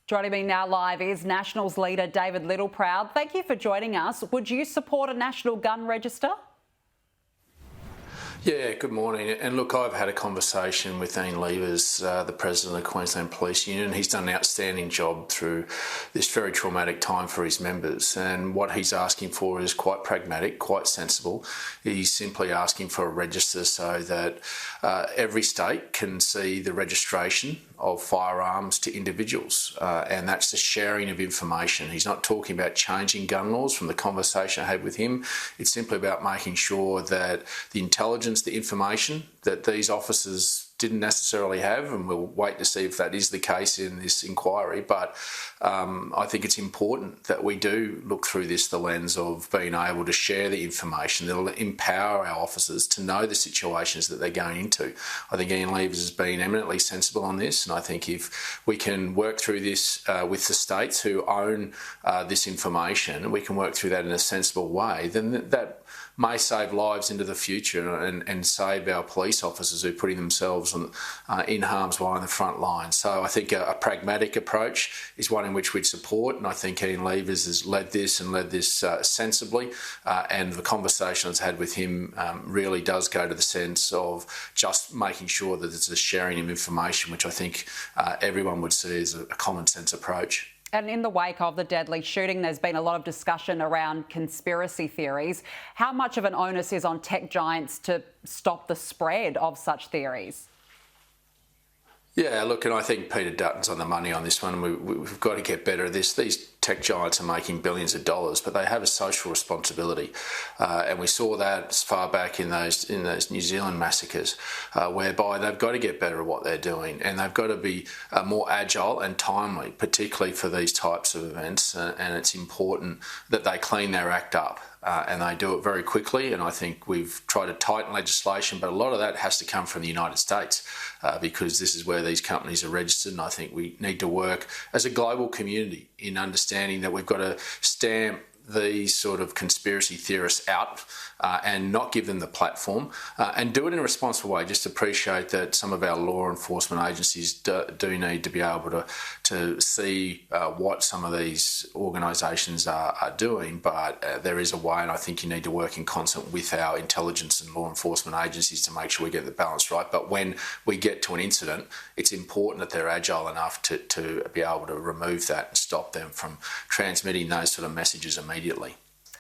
Joining me now live is Nationals leader David Littleproud. Thank you for joining us. Would you support a national gun register? Yeah, good morning. And look, I've had a conversation with Ian Levers, the President of the Queensland Police Union. He's done an outstanding job through this very traumatic time for his members. And what he's asking for is quite pragmatic, quite sensible. He's simply asking for a register so that every state can see the registration of firearms to individuals. And that's the sharing of information. He's not talking about changing gun laws from the conversation I had with him. It's simply about making sure that the intelligence, the information that these officers didn't necessarily have, and we'll wait to see if that is the case in this inquiry, but I think it's important that we do look through the lens of being able to share the information that will empower our officers to know the situations that they're going into. I think Ian Levers has been eminently sensible on this, and I think if we can work through this with the states who own this information, we can work through that in a sensible way, then that may save lives into the future and save our police officers who are putting themselves in harm's way on the front line. So I think a pragmatic approach is one in which we'd support, and I think Ian Levers has led this sensibly, and the conversation I've had with him really does go to the sense of just making sure that there's a sharing of information, which I think everyone would see as a common sense approach. And in the wake of the deadly shooting, there's been a lot of discussion around conspiracy theories. How much of an onus is on tech giants to stop the spread of such theories? Yeah, look, and I think Peter Dutton's on the money on this one. We've got to get better at this. These tech giants are making billions of dollars, but they have a social responsibility, and we saw that as far back in those New Zealand massacres, whereby they've got to get better at what they're doing, and they've got to be more agile and timely, particularly for these types of events. And it's important that they clean their act up. And they do it very quickly, and I think we've tried to tighten legislation, but a lot of that has to come from the United States because this is where these companies are registered, and I think we need to work as a global community in understanding that we've got to stamp these sort of conspiracy theorists out and not give them the platform and do it in a responsible way. Just appreciate that some of our law enforcement agencies do need to be able to see what some of these organisations are doing, but there is a way, and I think you need to work in concert with our intelligence and law enforcement agencies to make sure we get the balance right. But when we get to an incident, it's important that they're agile enough to be able to remove that and stop them from transmitting those sort of messages immediately.